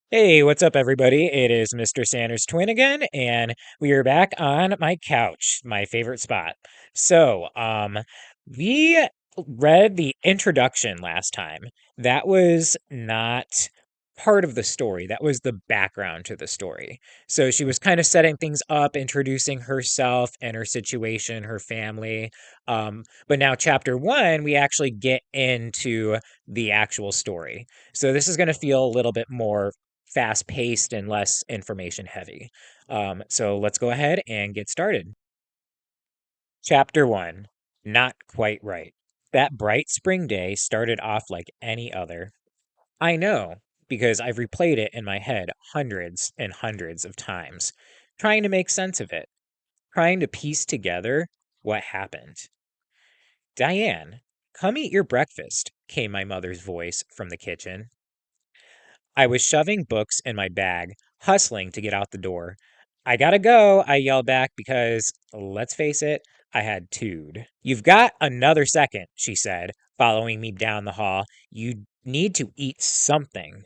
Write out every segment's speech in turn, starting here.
Hey, what's up, everybody? It is Mr. Sanders Twin again, and we are back on my couch, my favorite spot. We read the introduction last time. That was not part of the story. That was the background to the story. So she was kind of setting things up, introducing herself and her situation, her family. But now, chapter one, we actually get into the actual story. So this is going to feel a little bit more fast paced and less information heavy. So let's go ahead and get started. Chapter 1. Not Quite Right. That bright spring day started off like any other. I know, because I've replayed it in my head hundreds and hundreds of times, trying to make sense of it, trying to piece together what happened. Diane, come eat your breakfast, came my mother's voice from the kitchen. I was shoving books in my bag, hustling to get out the door. I gotta go, I yelled back because, let's face it, I had tood. You've got another second, she said, following me down the hall. You need to eat something.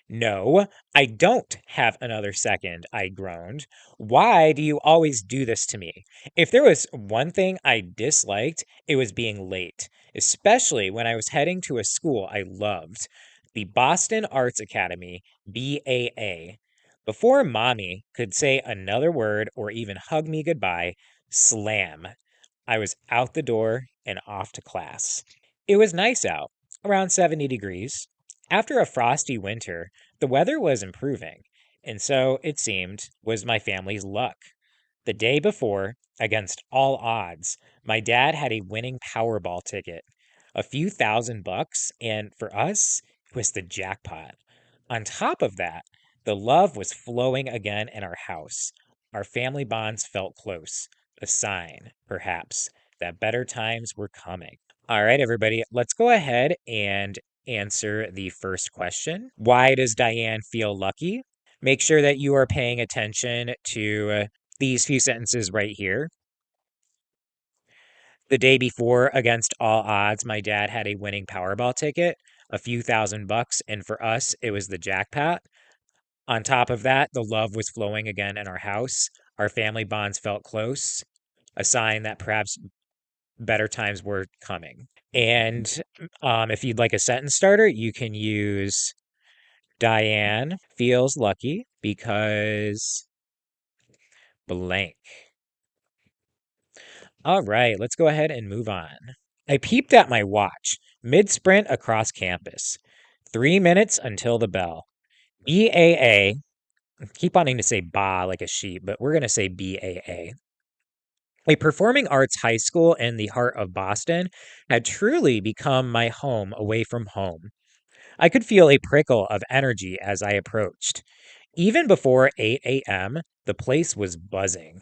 No, I don't have another second, I groaned. Why do you always do this to me? If there was one thing I disliked, it was being late, especially when I was heading to a school I loved, the Boston Arts Academy, BAA. Before Mommy could say another word or even hug me goodbye, slam. I was out the door and off to class. It was nice out, around 70 degrees. After a frosty winter, the weather was improving, and so, it seemed, was my family's luck. The day before, against all odds, my dad had a winning Powerball ticket. A few thousand bucks, and for us, it was the jackpot. On top of that, the love was flowing again in our house. Our family bonds felt close, a sign, perhaps, that better times were coming. All right, everybody, let's go ahead and answer the first question. Why does Diane feel lucky? Make sure that you are paying attention to these few sentences right here. The day before, against all odds, my dad had a winning Powerball ticket, a few thousand bucks, and for us, it was the jackpot. On top of that, the love was flowing again in our house. Our family bonds felt close, a sign that perhaps better times were coming. And if you'd like a sentence starter, you can use Diane feels lucky because blank. All right, let's go ahead and move on. I peeped at my watch, mid sprint across campus. 3 minutes until the bell. BAA, keep wanting to say ba like a sheep, but we're going to say BAA. A performing arts high school in the heart of Boston had truly become my home away from home. I could feel a prickle of energy as I approached. Even before 8 a.m., the place was buzzing.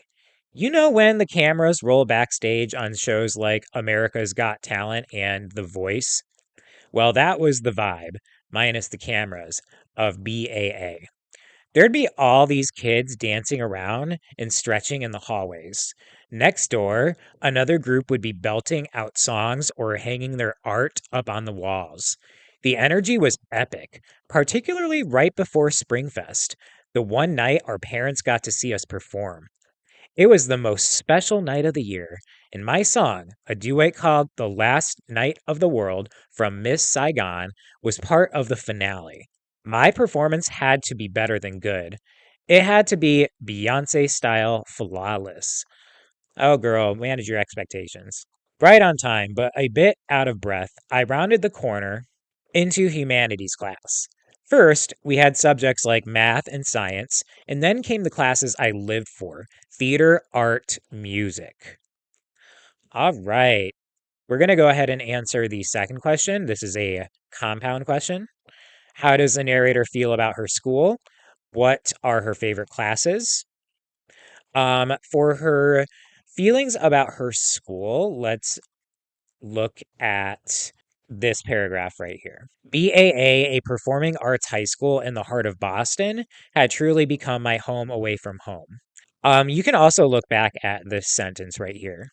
You know when the cameras roll backstage on shows like America's Got Talent and The Voice? Well, that was the vibe, minus the cameras, of BAA. There'd be all these kids dancing around and stretching in the hallways. Next door, another group would be belting out songs or hanging their art up on the walls. The energy was epic, particularly right before Springfest, the one night our parents got to see us perform. It was the most special night of the year, and my song, a duet called The Last Night of the World from Miss Saigon, was part of the finale. My performance had to be better than good. It had to be Beyonce style flawless. Oh, girl, manage your expectations. Right on time, but a bit out of breath, I rounded the corner into humanities class. First, we had subjects like math and science, and then came the classes I lived for: theater, art, music. All right, we're going to go ahead and answer the second question. This is a compound question. How does the narrator feel about her school? What are her favorite classes? For her feelings about her school, let's look at this paragraph right here. BAA, a performing arts high school in the heart of Boston, had truly become my home away from home. You can also look back at this sentence right here,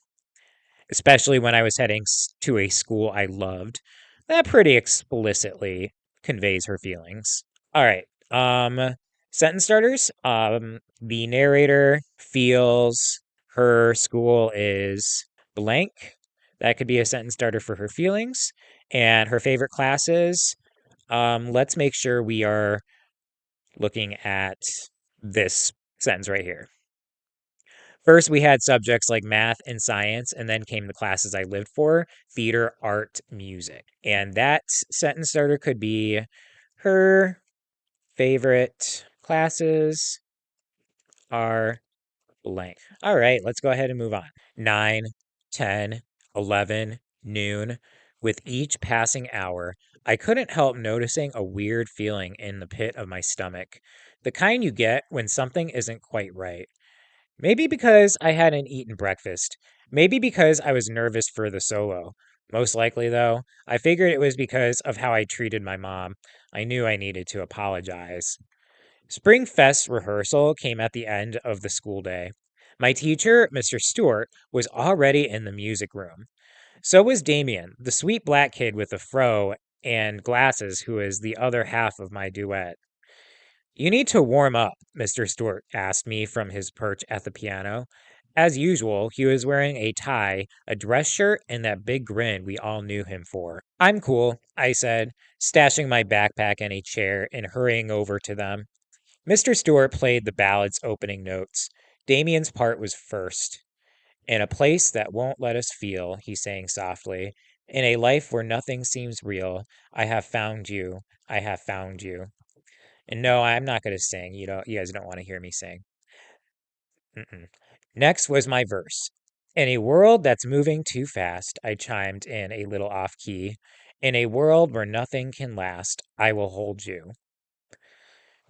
especially when I was heading to a school I loved. That pretty explicitly conveys her feelings. All right, Um, Sentence starters. The narrator feels her school is blank. That could be a sentence starter for her feelings. And her favorite classes. Let's make sure we are looking at this sentence right here. First, we had subjects like math and science, and then came the classes I lived for: theater, art, music. And that sentence starter could be her favorite classes are blank. All right, let's go ahead and move on. 9, 10, 11, noon. With each passing hour, I couldn't help noticing a weird feeling in the pit of my stomach, the kind you get when something isn't quite right. Maybe because I hadn't eaten breakfast. Maybe because I was nervous for the solo. Most likely, though, I figured it was because of how I treated my mom. I knew I needed to apologize. Spring Fest rehearsal came at the end of the school day. My teacher, Mr. Stewart, was already in the music room. So was Damien, the sweet black kid with a fro and glasses who is the other half of my duet. You need to warm up, Mr. Stewart asked me from his perch at the piano. As usual, he was wearing a tie, a dress shirt, and that big grin we all knew him for. I'm cool, I said, stashing my backpack in a chair and hurrying over to them. Mr. Stewart played the ballad's opening notes. Damien's part was first. In a place that won't let us feel, he sang softly. In a life where nothing seems real, I have found you. I have found you. And no, I'm not going to sing. You guys don't want to hear me sing. Mm-mm. Next was my verse. In a world that's moving too fast, I chimed in a little off key. In a world where nothing can last, I will hold you.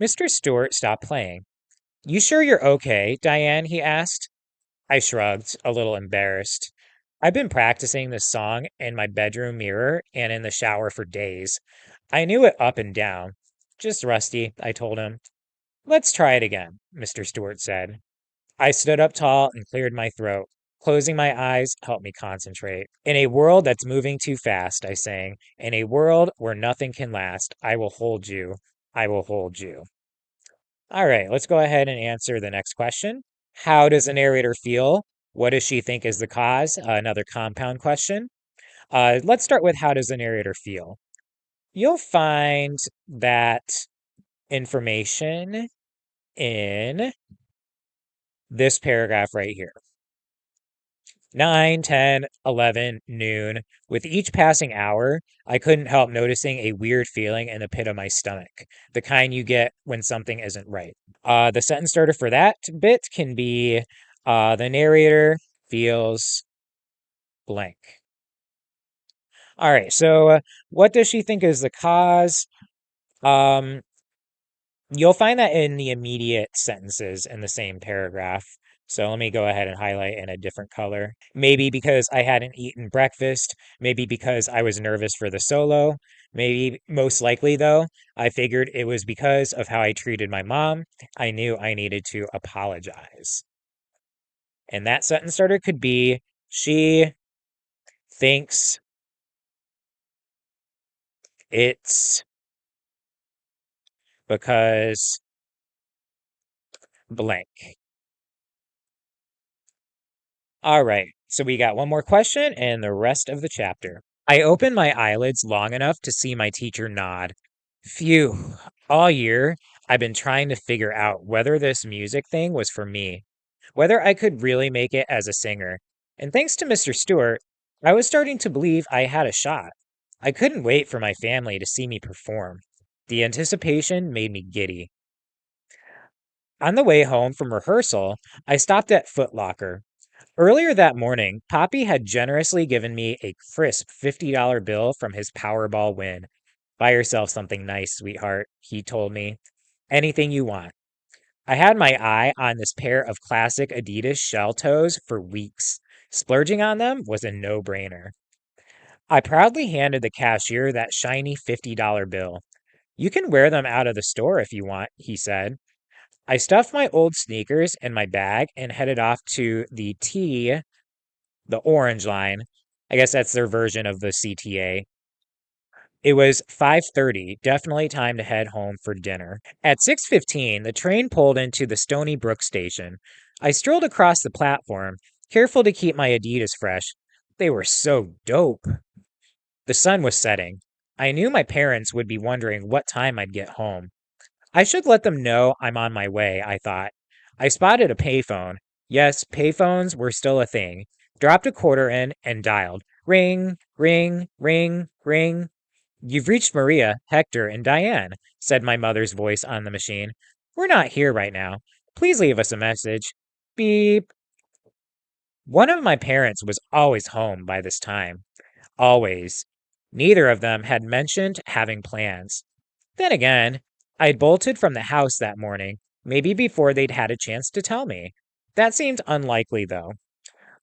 Mr. Stewart stopped playing. You sure you're okay, Diane? He asked. I shrugged, a little embarrassed. I've been practicing this song in my bedroom mirror and in the shower for days. I knew it up and down. Just rusty, I told him. Let's try it again, Mr. Stewart said. I stood up tall and cleared my throat. Closing my eyes helped me concentrate. In a world that's moving too fast, I sang. In a world where nothing can last, I will hold you. I will hold you. All right, let's go ahead and answer the next question. How does the narrator feel? What does she think is the cause? Another compound question. Let's start with how does the narrator feel? You'll find that information in this paragraph right here. 9, 10, 11, noon. With each passing hour, I couldn't help noticing a weird feeling in the pit of my stomach, the kind you get when something isn't right. The sentence starter for that bit can be the narrator feels blank. All right, so what does she think is the cause? Um, you'll find that in the immediate sentences in the same paragraph. So let me go ahead and highlight in a different color. Maybe because I hadn't eaten breakfast. Maybe because I was nervous for the solo. Maybe most likely, though, I figured it was because of how I treated my mom. I knew I needed to apologize. And that sentence starter could be she thinks it's because blank. All right, so we got one more question and the rest of the chapter. I opened my eyelids long enough to see my teacher nod. Phew, all year I've been trying to figure out whether this music thing was for me, whether I could really make it as a singer. And thanks to Mr. Stewart, I was starting to believe I had a shot. I couldn't wait for my family to see me perform. The anticipation made me giddy. On the way home from rehearsal, I stopped at Foot Locker. Earlier that morning, Poppy had generously given me a crisp $50 bill from his Powerball win. Buy yourself something nice, sweetheart, he told me. Anything you want. I had my eye on this pair of classic Adidas shell toes for weeks. Splurging on them was a no-brainer. I proudly handed the cashier that shiny $50 bill. You can wear them out of the store if you want, he said. I stuffed my old sneakers in my bag and headed off to the Orange Line. I guess that's their version of the CTA. It was 5:30, definitely time to head home for dinner. At 6:15, the train pulled into the Stony Brook station. I strolled across the platform, careful to keep my Adidas fresh. They were so dope. The sun was setting. I knew my parents would be wondering what time I'd get home. I should let them know I'm on my way, I thought. I spotted a payphone. Yes, payphones were still a thing. Dropped a quarter in and dialed. Ring, ring, ring, ring. You've reached Maria, Hector, and Diane, said my mother's voice on the machine. We're not here right now. Please leave us a message. Beep. One of my parents was always home by this time. Always. Neither of them had mentioned having plans. Then again, I'd bolted from the house that morning, maybe before they'd had a chance to tell me. That seemed unlikely, though.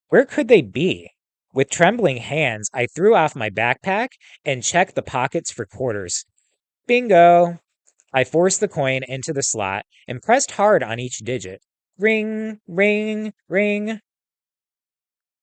Where could they be? With trembling hands, I threw off my backpack and checked the pockets for quarters. Bingo! I forced the coin into the slot and pressed hard on each digit. Ring, ring, ring.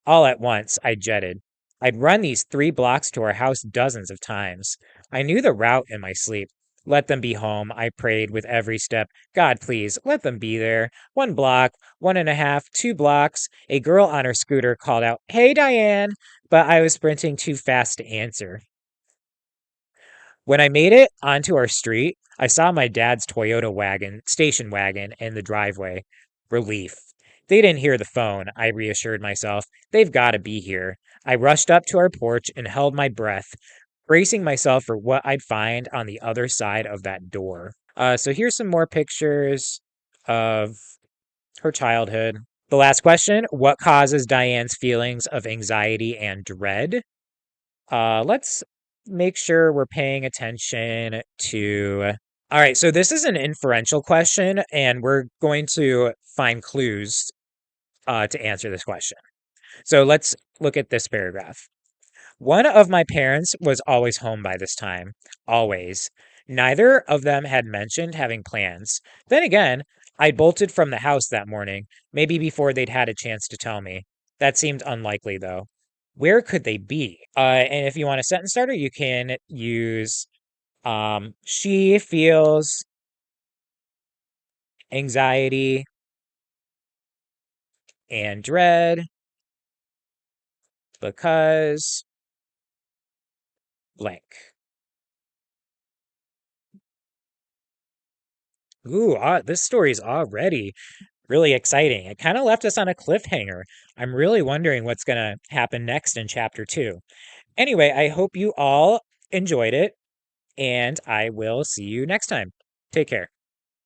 All at once, I jetted. I'd run these 3 blocks to our house dozens of times. I knew the route in my sleep. Let them be home, I prayed with every step. God, please, let them be there. 1 block, 1.5, 2 blocks. A girl on her scooter called out, Hey, Diane! But I was sprinting too fast to answer. When I made it onto our street, I saw my dad's Toyota wagon, station wagon, in the driveway. Relief. They didn't hear the phone, I reassured myself. They've got to be here. I rushed up to our porch and held my breath, bracing myself for what I'd find on the other side of that door. So here's some more pictures of her childhood. The last question: what causes Diane's feelings of anxiety and dread? Let's make sure we're paying attention to. All right, so this is an inferential question, and we're going to find clues to answer this question. So let's look at this paragraph. One of my parents was always home by this time. Always. Neither of them had mentioned having plans. Then again, I bolted from the house that morning, maybe before they'd had a chance to tell me. That seemed unlikely, though. Where could they be? And if you want a sentence starter, you can use she feels anxiety and dread because blank. Ooh, this story is already really exciting. It kind of left us on a cliffhanger. I'm really wondering what's going to happen next in chapter 2. Anyway, I hope you all enjoyed it, and I will see you next time. Take care.